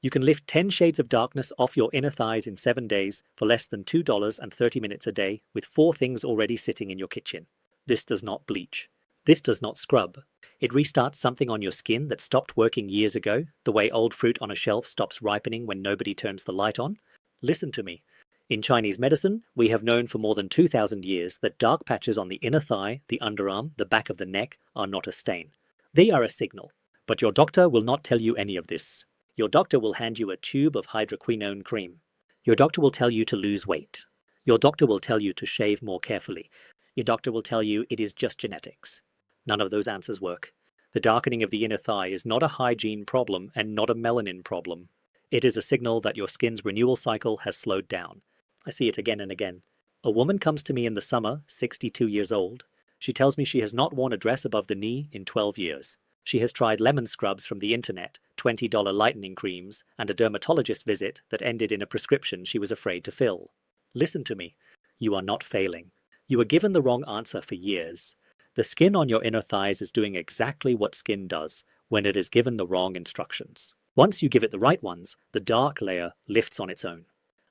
You can lift 10 shades of darkness off your inner thighs in 7 days for less than $2.30 a day with 4 things already sitting in your kitchen. This does not bleach. This does not scrub. It restarts something on your skin that stopped working years ago, the way old fruit on a shelf stops ripening when nobody turns the light on. Listen to me. In Chinese medicine, we have known for more than 2,000 years that dark patches on the inner thigh, the underarm, the back of the neck are not a stain. They are a signal. But your doctor will not tell you any of this. Your doctor will hand you a tube of hydroquinone cream. Your doctor will tell you to lose weight. Your doctor will tell you to shave more carefully. Your doctor will tell you it is just genetics. None of those answers work. The darkening of the inner thigh is not a hygiene problem and not a melanin problem. It is a signal that your skin's renewal cycle has slowed down. I see it again and again. A woman comes to me in the summer, 62 years old. She tells me she has not worn a dress above the knee in 12 years. She has tried lemon scrubs from the internet, $20 lightening creams, and a dermatologist visit that ended in a prescription she was afraid to fill. Listen to me. You are not failing. You were given the wrong answer for years. The skin on your inner thighs is doing exactly what skin does when it is given the wrong instructions. Once you give it the right ones, the dark layer lifts on its own.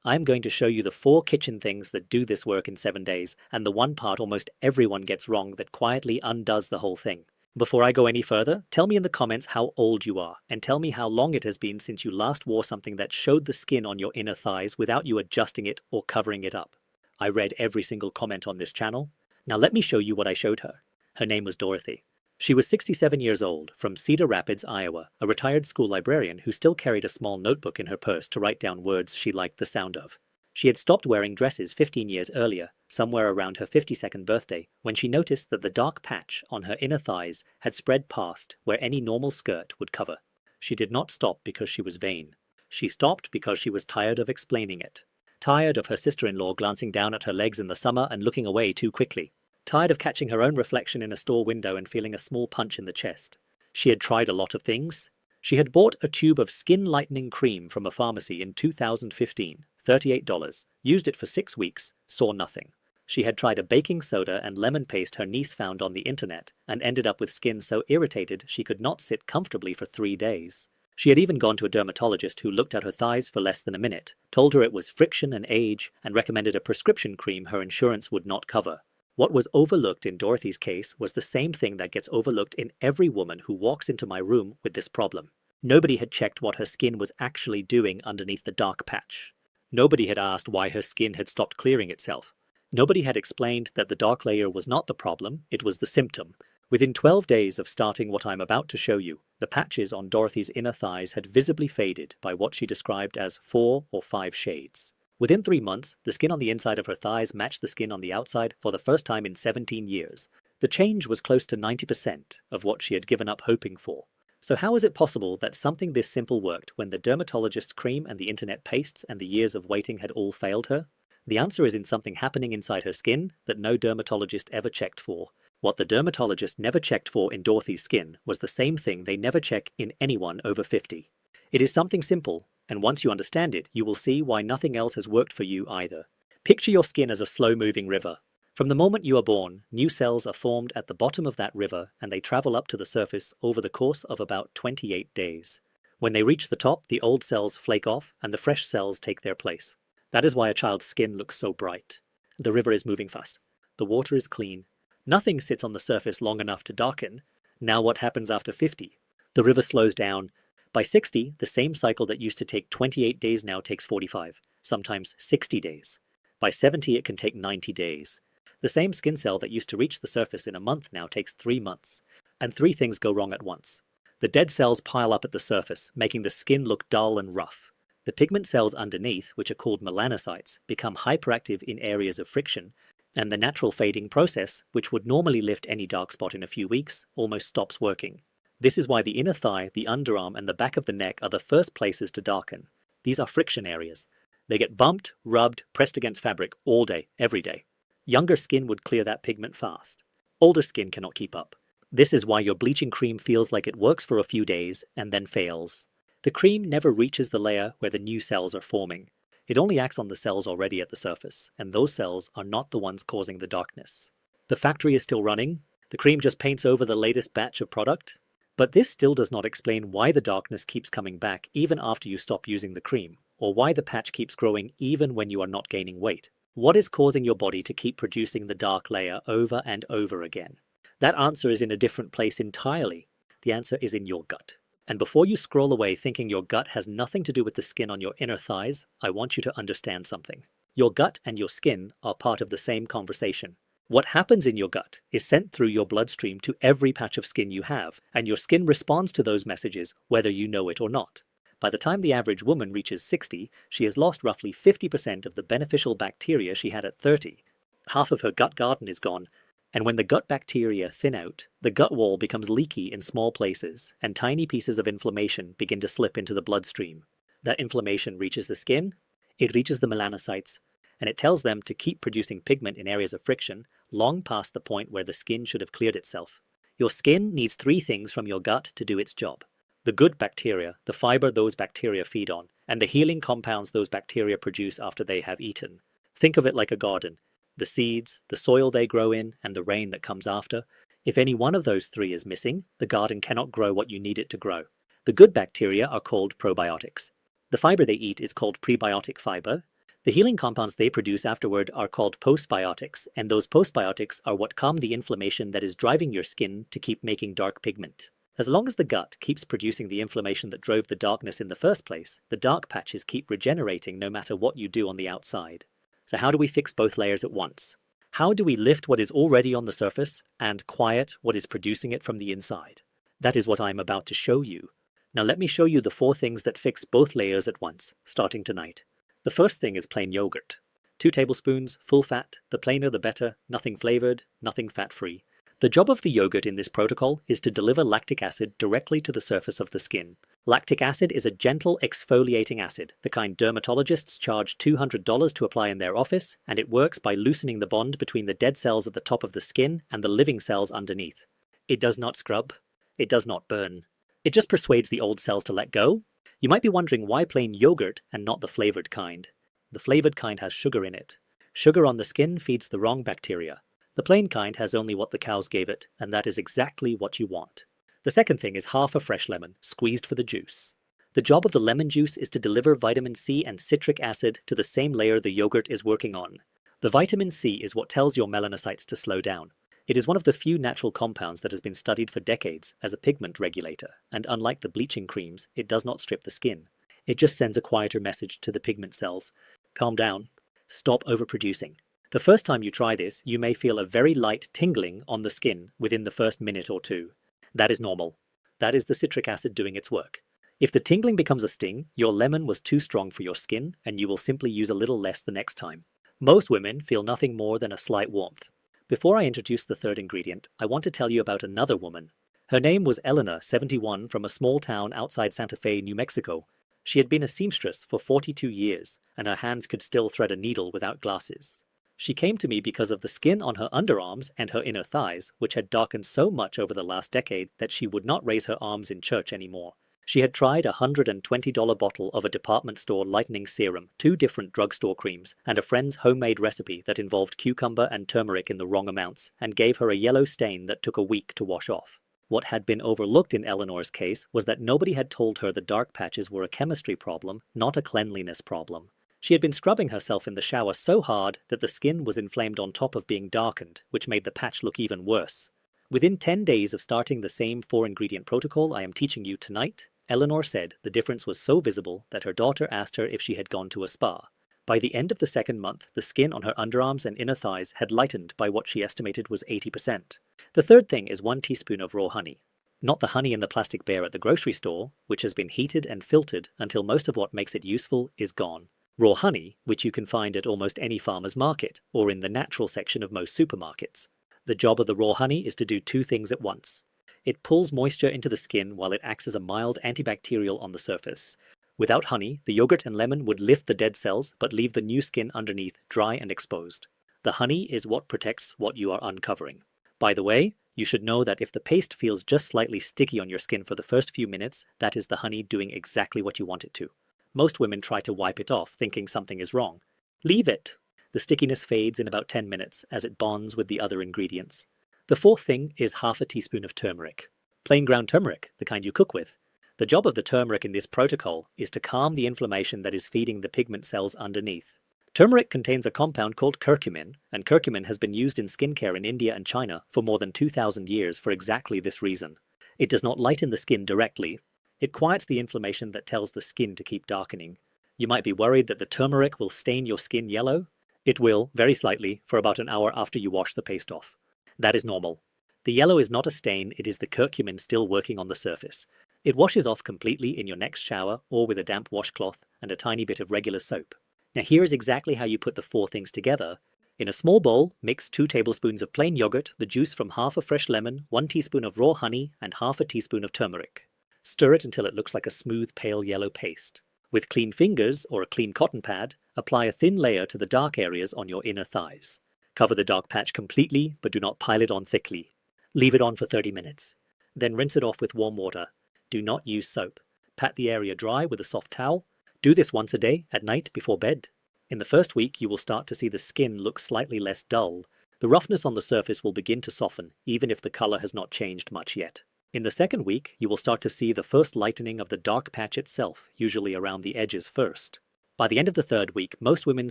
I'm going to show you the 4 kitchen things that do this work in 7 days, and the one part almost everyone gets wrong that quietly undoes the whole thing. Before I go any further, tell me in the comments how old you are, and tell me how long it has been since you last wore something that showed the skin on your inner thighs without you adjusting it or covering it up. I read every single comment on this channel. Now let me show you what I showed her. Her name was Dorothy. She was 67 years old, from Cedar Rapids, Iowa, a retired school librarian who still carried a small notebook in her purse to write down words she liked the sound of. She had stopped wearing dresses 15 years earlier, somewhere around her 52nd birthday, when she noticed that the dark patch on her inner thighs had spread past where any normal skirt would cover. She did not stop because she was vain. She stopped because she was tired of explaining it. Tired of her sister-in-law glancing down at her legs in the summer and looking away too quickly. Tired of catching her own reflection in a store window and feeling a small punch in the chest. She had tried a lot of things. She had bought a tube of skin lightening cream from a pharmacy in 2015, $38, used it for 6 weeks, saw nothing. She had tried a baking soda and lemon paste her niece found on the internet, and ended up with skin so irritated she could not sit comfortably for 3 days. She had even gone to a dermatologist who looked at her thighs for less than a minute, told her it was friction and age, and recommended a prescription cream her insurance would not cover. What was overlooked in Dorothy's case was the same thing that gets overlooked in every woman who walks into my room with this problem. Nobody had checked what her skin was actually doing underneath the dark patch. Nobody had asked why her skin had stopped clearing itself. Nobody had explained that the dark layer was not the problem, it was the symptom. Within 12 days of starting what I'm about to show you, the patches on Dorothy's inner thighs had visibly faded by what she described as 4 or 5 shades. Within 3 months, the skin on the inside of her thighs matched the skin on the outside for the first time in 17 years. The change was close to 90% of what she had given up hoping for. So how is it possible that something this simple worked when the dermatologist's cream and the internet pastes and the years of waiting had all failed her? The answer is in something happening inside her skin that no dermatologist ever checked for. What the dermatologist never checked for in Dorothy's skin was the same thing they never check in anyone over 50. It is something simple, and once you understand it, you will see why nothing else has worked for you either. Picture your skin as a slow-moving river. From the moment you are born, new cells are formed at the bottom of that river and they travel up to the surface over the course of about 28 days. When they reach the top, the old cells flake off and the fresh cells take their place. That is why a child's skin looks so bright. The river is moving fast. The water is clean. Nothing sits on the surface long enough to darken. Now what happens after 50? The river slows down. By 60, the same cycle that used to take 28 days now takes 45, sometimes 60 days. By 70, it can take 90 days. The same skin cell that used to reach the surface in a month now takes 3 months. And 3 things go wrong at once. The dead cells pile up at the surface, making the skin look dull and rough. The pigment cells underneath, which are called melanocytes, become hyperactive in areas of friction, and the natural fading process, which would normally lift any dark spot in a few weeks, almost stops working. This is why the inner thigh, the underarm, and the back of the neck are the first places to darken. These are friction areas. They get bumped, rubbed, pressed against fabric all day, every day. Younger skin would clear that pigment fast. Older skin cannot keep up. This is why your bleaching cream feels like it works for a few days and then fails. The cream never reaches the layer where the new cells are forming. It only acts on the cells already at the surface, and those cells are not the ones causing the darkness. The factory is still running. The cream just paints over the latest batch of product. But this still does not explain why the darkness keeps coming back even after you stop using the cream, or why the patch keeps growing even when you are not gaining weight. What is causing your body to keep producing the dark layer over and over again? That answer is in a different place entirely. The answer is in your gut. And before you scroll away thinking your gut has nothing to do with the skin on your inner thighs, I want you to understand something. Your gut and your skin are part of the same conversation. What happens in your gut is sent through your bloodstream to every patch of skin you have, and your skin responds to those messages whether you know it or not. By the time the average woman reaches 60, she has lost roughly 50% of the beneficial bacteria she had at 30. Half of her gut garden is gone, and when the gut bacteria thin out, the gut wall becomes leaky in small places, and tiny pieces of inflammation begin to slip into the bloodstream. That inflammation reaches the skin, it reaches the melanocytes, and it tells them to keep producing pigment in areas of friction, long past the point where the skin should have cleared itself. Your skin needs 3 things from your gut to do its job: the good bacteria, the fiber those bacteria feed on, and the healing compounds those bacteria produce after they have eaten. Think of it like a garden. The seeds, the soil they grow in, and the rain that comes after. If any one of those 3 is missing, the garden cannot grow what you need it to grow. The good bacteria are called probiotics. The fiber they eat is called prebiotic fiber. The healing compounds they produce afterward are called postbiotics, and those postbiotics are what calm the inflammation that is driving your skin to keep making dark pigment. As long as the gut keeps producing the inflammation that drove the darkness in the first place, the dark patches keep regenerating no matter what you do on the outside. So how do we fix both layers at once? How do we lift what is already on the surface and quiet what is producing it from the inside? That is what I am about to show you. Now let me show you the 4 things that fix both layers at once, starting tonight. The first thing is plain yogurt. 2 tablespoons, full fat, the plainer the better, nothing flavored, nothing fat-free. The job of the yogurt in this protocol is to deliver lactic acid directly to the surface of the skin. Lactic acid is a gentle exfoliating acid, the kind dermatologists charge $200 to apply in their office, and it works by loosening the bond between the dead cells at the top of the skin and the living cells underneath. It does not scrub. It does not burn. It just persuades the old cells to let go. You might be wondering why plain yogurt and not the flavored kind. The flavored kind has sugar in it. Sugar on the skin feeds the wrong bacteria. The plain kind has only what the cows gave it, and that is exactly what you want. The second thing is half a fresh lemon, squeezed for the juice. The job of the lemon juice is to deliver vitamin C and citric acid to the same layer the yogurt is working on. The vitamin C is what tells your melanocytes to slow down. It is one of the few natural compounds that has been studied for decades as a pigment regulator, and unlike the bleaching creams, it does not strip the skin. It just sends a quieter message to the pigment cells. Calm down. Stop overproducing. The first time you try this, you may feel a very light tingling on the skin within the first minute or 2. That is normal. That is the citric acid doing its work. If the tingling becomes a sting, your lemon was too strong for your skin, and you will simply use a little less the next time. Most women feel nothing more than a slight warmth. Before I introduce the third ingredient, I want to tell you about another woman. Her name was Eleanor, 71, from a small town outside Santa Fe, New Mexico. She had been a seamstress for 42 years, and her hands could still thread a needle without glasses. She came to me because of the skin on her underarms and her inner thighs, which had darkened so much over the last decade that she would not raise her arms in church anymore. She had tried a $120 bottle of a department store lightening serum, 2 different drugstore creams, and a friend's homemade recipe that involved cucumber and turmeric in the wrong amounts, and gave her a yellow stain that took a week to wash off. What had been overlooked in Eleanor's case was that nobody had told her the dark patches were a chemistry problem, not a cleanliness problem. She had been scrubbing herself in the shower so hard that the skin was inflamed on top of being darkened, which made the patch look even worse. Within 10 days of starting the same 4-ingredient protocol I am teaching you tonight, Eleanor said the difference was so visible that her daughter asked her if she had gone to a spa. By the end of the 2nd month, the skin on her underarms and inner thighs had lightened by what she estimated was 80%. The third thing is 1 teaspoon of raw honey. Not the honey in the plastic bear at the grocery store, which has been heated and filtered until most of what makes it useful is gone. Raw honey, which you can find at almost any farmer's market, or in the natural section of most supermarkets. The job of the raw honey is to do 2 things at once. It pulls moisture into the skin while it acts as a mild antibacterial on the surface. Without honey, the yogurt and lemon would lift the dead cells, but leave the new skin underneath dry and exposed. The honey is what protects what you are uncovering. By the way, you should know that if the paste feels just slightly sticky on your skin for the first few minutes, that is the honey doing exactly what you want it to. Most women try to wipe it off, thinking something is wrong. Leave it! The stickiness fades in about 10 minutes as it bonds with the other ingredients. The fourth thing is half a teaspoon of turmeric. Plain ground turmeric, the kind you cook with. The job of the turmeric in this protocol is to calm the inflammation that is feeding the pigment cells underneath. Turmeric contains a compound called curcumin, and curcumin has been used in skincare in India and China for more than 2,000 years for exactly this reason. It does not lighten the skin directly. It quiets the inflammation that tells the skin to keep darkening. You might be worried that the turmeric will stain your skin yellow. It will, very slightly, for about an hour after you wash the paste off. That is normal. The yellow is not a stain, it is the curcumin still working on the surface. It washes off completely in your next shower or with a damp washcloth and a tiny bit of regular soap. Now here is exactly how you put the 4 things together. In a small bowl, mix 2 tablespoons of plain yogurt, the juice from half a fresh lemon, 1 teaspoon of raw honey, and half a teaspoon of turmeric. Stir it until it looks like a smooth, pale yellow paste. With clean fingers or a clean cotton pad, apply a thin layer to the dark areas on your inner thighs. Cover the dark patch completely, but do not pile it on thickly. Leave it on for 30 minutes. Then rinse it off with warm water. Do not use soap. Pat the area dry with a soft towel. Do this once a day, at night, before bed. In the first week, you will start to see the skin look slightly less dull. The roughness on the surface will begin to soften, even if the color has not changed much yet. In the second week, you will start to see the first lightening of the dark patch itself, usually around the edges first. By the end of the third week, most women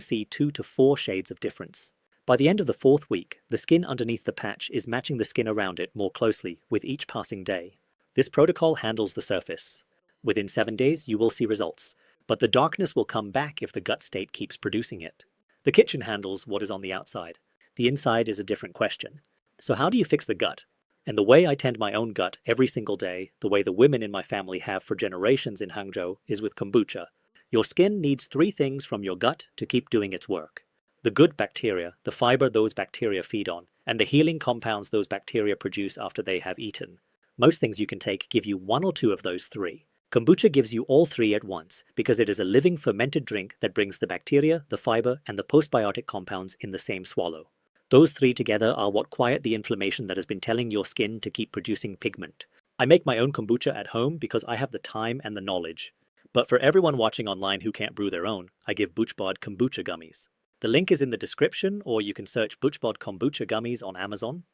see 2 to 4 shades of difference. By the end of the 4th week, the skin underneath the patch is matching the skin around it more closely with each passing day. This protocol handles the surface. Within 7 days, you will see results, but the darkness will come back if the gut state keeps producing it. The kitchen handles what is on the outside. The inside is a different question. So how do you fix the gut? And the way I tend my own gut every single day, the way the women in my family have for generations in Hangzhou, is with kombucha. Your skin needs 3 things from your gut to keep doing its work. The good bacteria, the fiber those bacteria feed on, and the healing compounds those bacteria produce after they have eaten. Most things you can take give you 1 or 2 of those 3. Kombucha gives you all 3 at once because it is a living fermented drink that brings the bacteria, the fiber, and the postbiotic compounds in the same swallow. Those 3 together are what quiet the inflammation that has been telling your skin to keep producing pigment. I make my own kombucha at home because I have the time and the knowledge. But for everyone watching online who can't brew their own, I give BoochBod Kombucha Gummies. The link is in the description, or you can search BoochBod Kombucha Gummies on Amazon.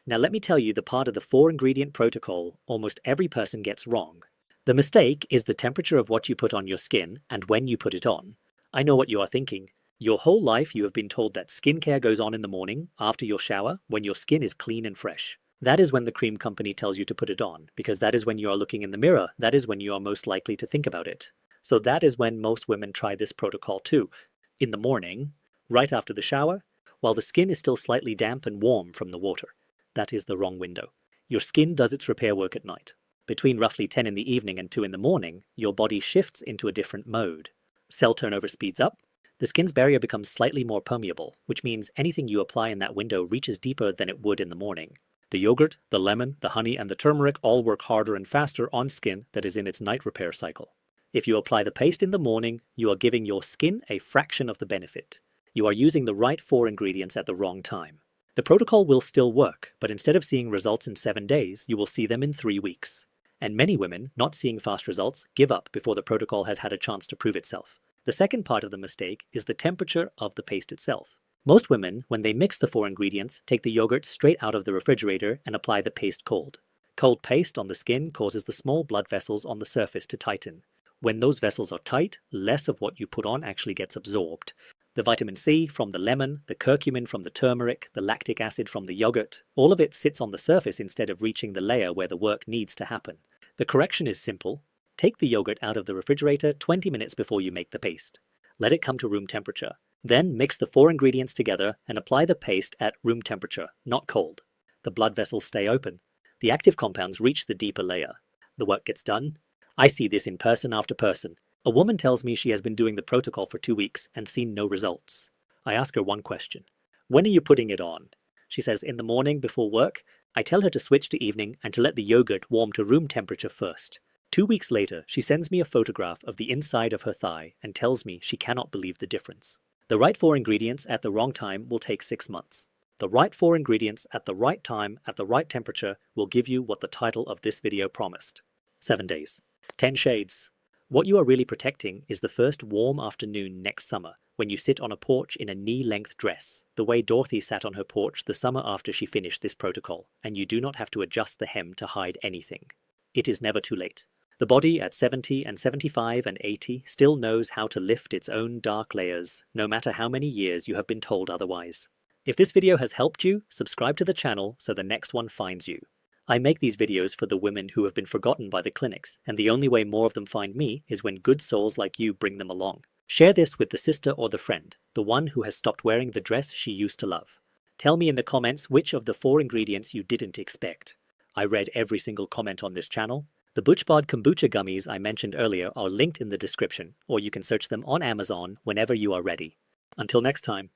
Now let me tell you the part of the 4-ingredient protocol almost every person gets wrong. The mistake is the temperature of what you put on your skin and when you put it on. I know what you are thinking. Your whole life you have been told that skincare goes on in the morning, after your shower, when your skin is clean and fresh. That is when the cream company tells you to put it on, because that is when you are looking in the mirror, that is when you are most likely to think about it. So that is when most women try this protocol too. In the morning, right after the shower, while the skin is still slightly damp and warm from the water. That is the wrong window. Your skin does its repair work at night. Between roughly 10 in the evening and 2 in the morning, your body shifts into a different mode. Cell turnover speeds up. The skin's barrier becomes slightly more permeable, which means anything you apply in that window reaches deeper than it would in the morning. The yogurt, the lemon, the honey, and the turmeric all work harder and faster on skin that is in its night repair cycle. If you apply the paste in the morning, you are giving your skin a fraction of the benefit. You are using the right 4 ingredients at the wrong time. The protocol will still work, but instead of seeing results in 7 days, you will see them in 3 weeks. And many women, not seeing fast results, give up before the protocol has had a chance to prove itself. The second part of the mistake is the temperature of the paste itself. Most women, when they mix the 4 ingredients, take the yogurt straight out of the refrigerator and apply the paste cold. Cold paste on the skin causes the small blood vessels on the surface to tighten. When those vessels are tight, less of what you put on actually gets absorbed. The vitamin C from the lemon, the curcumin from the turmeric, the lactic acid from the yogurt, all of it sits on the surface instead of reaching the layer where the work needs to happen. The correction is simple. Take the yogurt out of the refrigerator 20 minutes before you make the paste. Let it come to room temperature. Then mix the 4 ingredients together and apply the paste at room temperature, not cold. The blood vessels stay open. The active compounds reach the deeper layer. The work gets done. I see this in person after person. A woman tells me she has been doing the protocol for 2 weeks and seen no results. I ask her one question. When are you putting it on? She says in the morning before work. I tell her to switch to evening and to let the yogurt warm to room temperature first. 2 weeks later, she sends me a photograph of the inside of her thigh and tells me she cannot believe the difference. The right 4 ingredients at the wrong time will take 6 months. The right 4 ingredients at the right time at the right temperature will give you what the title of this video promised. 7 days. 10 shades. What you are really protecting is the first warm afternoon next summer, when you sit on a porch in a knee-length dress, the way Dorothy sat on her porch the summer after she finished this protocol, and you do not have to adjust the hem to hide anything. It is never too late. The body at 70 and 75 and 80 still knows how to lift its own dark layers, no matter how many years you have been told otherwise. If this video has helped you, subscribe to the channel so the next one finds you. I make these videos for the women who have been forgotten by the clinics, and the only way more of them find me is when good souls like you bring them along. Share this with the sister or the friend, the one who has stopped wearing the dress she used to love. Tell me in the comments which of the 4 ingredients you didn't expect. I read every single comment on this channel. The BoochBod Kombucha Gummies I mentioned earlier are linked in the description, or you can search them on Amazon whenever you are ready. Until next time.